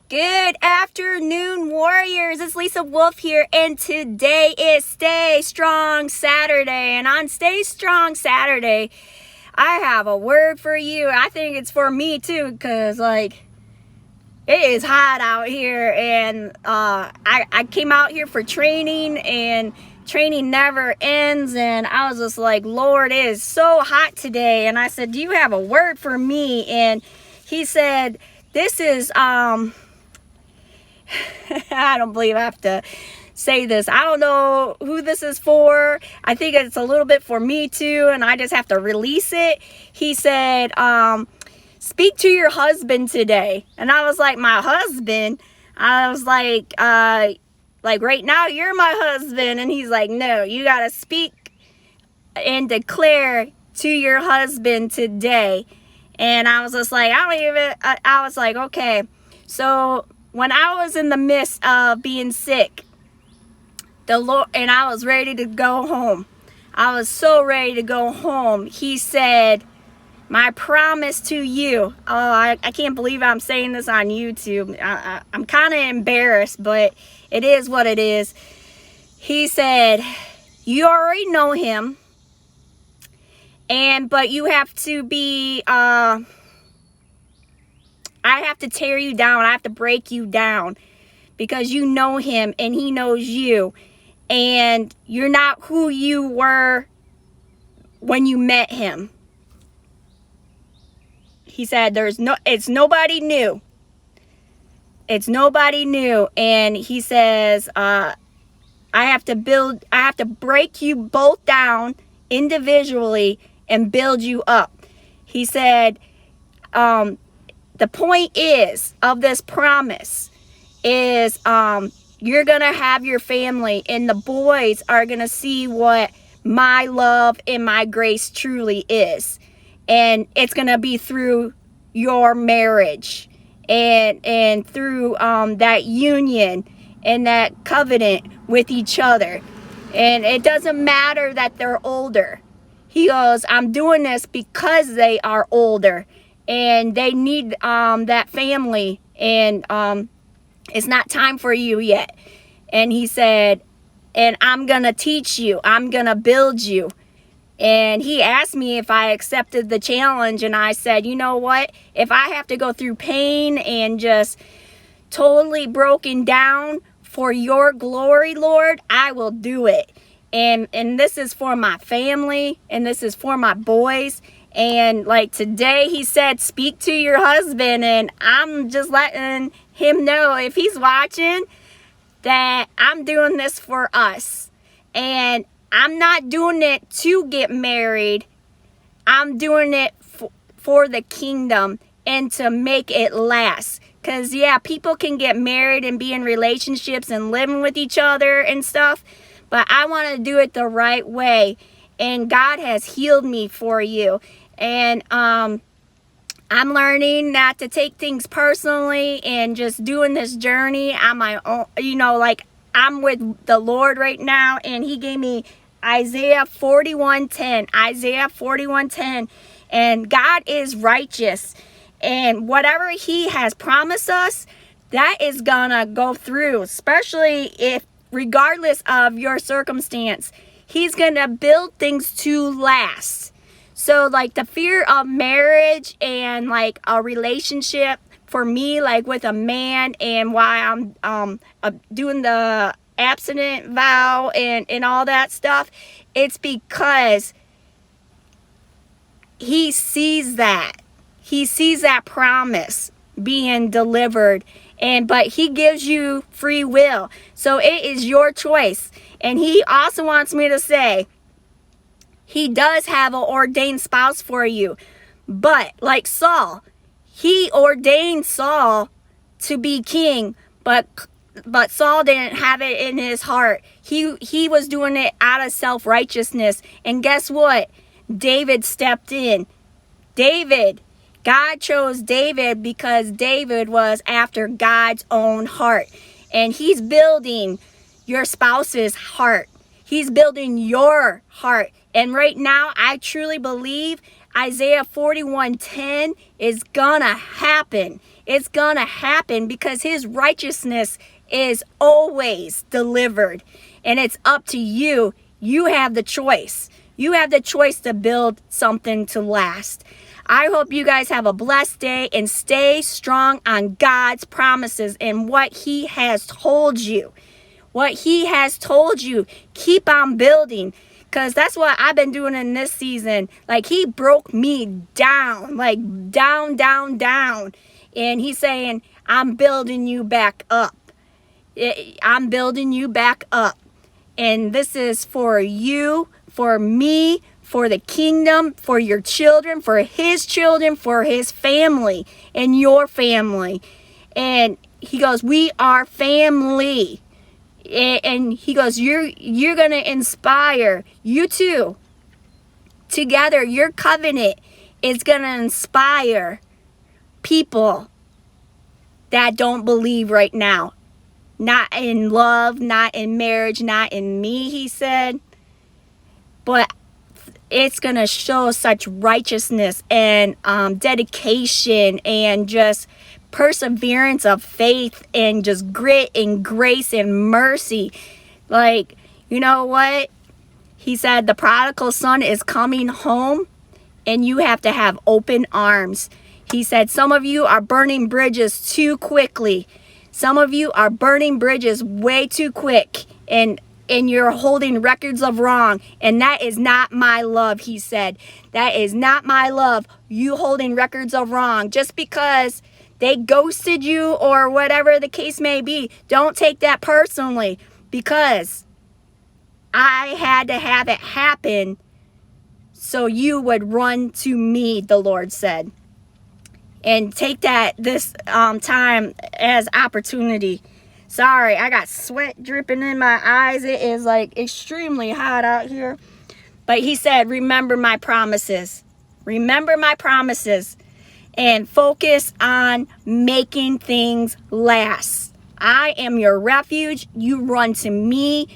Good afternoon, warriors. It's Lisa Wolf here, and today is Stay Strong Saturday. And on Stay Strong Saturday, I have a word for you. I think it's for me too, because it is hot out here, and I came out here for training, and training never ends. And I was just like, Lord, it is so hot today. And I said, do you have a word for me? And he said, this is I don't believe I have to say this. I don't know who this is for. I think it's a little bit for me too, and I just have to release it. He said, speak to your husband today. And I was like, my husband? I was like right now you're my husband. And he's like, no, you got to speak and declare to your husband today. And I was just like, I was like, okay. So when I was in the midst of being sick, the Lord, and I was ready to go home. I was so ready to go home. He said, my promise to you. Oh, I can't believe I'm saying this on YouTube. I'm kind of embarrassed, but it is what it is. He said, you already know him, but you have to be, I have to tear you down. I have to break you down because you know him and he knows you. And you're not who you were when you met him. He said, it's nobody new. It's nobody new. And he says, I have to break you both down individually and build you up. He said, the point is of this promise is you're going to have your family, and the boys are going to see what my love and my grace truly is. And it's going to be through your marriage and through that union and that covenant with each other. And it doesn't matter that they're older. He goes, I'm doing this because they are older. And they need that family, and it's not time for you yet. And he said, and I'm going to teach you. I'm going to build you. And he asked me if I accepted the challenge, and I said, you know what? If I have to go through pain and just totally broken down for your glory, Lord, I will do it. And this is for my family, and this is for my boys. And like today, he said, speak to your husband. And I'm just letting him know, if he's watching, that I'm doing this for us. And I'm not doing it to get married. I'm doing it for the kingdom and to make it last. Because, yeah, people can get married and be in relationships and living with each other and stuff. But I want to do it the right way. And God has healed me for you. And I'm learning not to take things personally and just doing this journey on my own. I'm with the Lord right now, and he gave me Isaiah 41:10. Isaiah 41:10. And God is righteous. And whatever he has promised us, that is gonna go through, especially regardless of your circumstance. He's gonna build things to last. So the fear of marriage and a relationship for me, with a man, and why I'm doing the abstinent vow and all that stuff, it's because he sees that. He sees that promise being delivered, but he gives you free will. So it is your choice. And he also wants me to say, he does have an ordained spouse for you. But like Saul, he ordained Saul to be king, but Saul didn't have it in his heart. He was doing it out of self-righteousness. And guess what? David stepped in. God chose David because David was after God's own heart. And he's building your spouse's heart. He's building your heart. And right now, I truly believe Isaiah 41:10 is gonna happen. It's gonna happen because his righteousness is always delivered. And it's up to you. You have the choice. You have the choice to build something to last. I hope you guys have a blessed day and stay strong on God's promises and what he has told you. What he has told you. Keep on building. Because that's what I've been doing in this season. Like, he broke me down. Like, down, down, down. And he's saying, I'm building you back up. I'm building you back up. And this is for you, for me, for the kingdom, for your children, for his family, and your family. And he goes, we are family. And he goes, you're going to inspire, you two, together, your covenant is going to inspire people that don't believe right now. Not in love, not in marriage, not in me, he said. But it's going to show such righteousness and dedication and just perseverance of faith and just grit and grace and mercy. Like, you know what? He said the prodigal son is coming home and you have to have open arms. He said some of you are burning bridges too quickly. Some of you are burning bridges way too quick and you're holding records of wrong. And that is not my love, he said. That is not my love, you holding records of wrong. Just because they ghosted you or whatever the case may be, don't take that personally, because I had to have it happen so you would run to me, the Lord said. And take this time as opportunity. Sorry, I got sweat dripping in my eyes. It is like extremely hot out here. But he said, remember my promises. Remember my promises. And focus on making things last. I am your refuge. You run to me.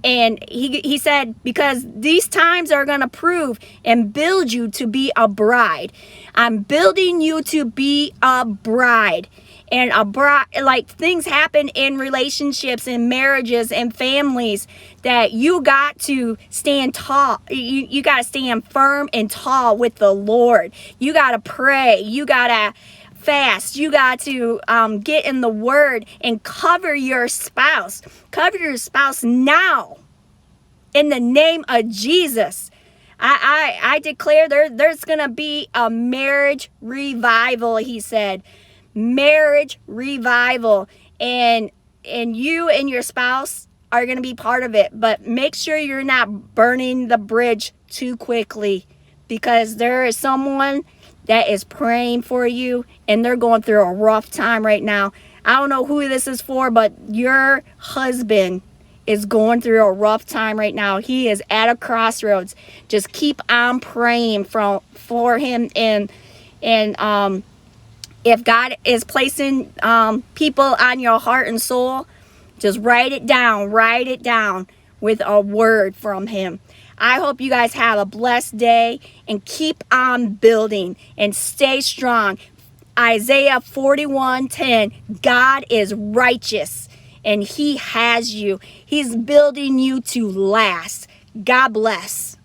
And he said, because these times are going to prove and build you to be a bride. I'm building you to be a bride. And a bride, like, things happen in relationships and marriages and families that you got to stand tall. You got to stand firm and tall with the Lord. You got to pray. You got to fast. You got to get in the word and cover your spouse. Cover your spouse now in the name of Jesus. I declare there's going to be a marriage revival, he said. Marriage revival. And you and your spouse are going to be part of it. But make sure you're not burning the bridge too quickly, because there is someone that is praying for you and they're going through a rough time right now. I don't know who this is for, but your husband is going through a rough time right now. He is at a crossroads. Just keep on praying for him. And if God is placing people on your heart and soul, just write it down with a word from him. I hope you guys have a blessed day and keep on building and stay strong. Isaiah 41:10, God is righteous and he has you. He's building you to last. God bless.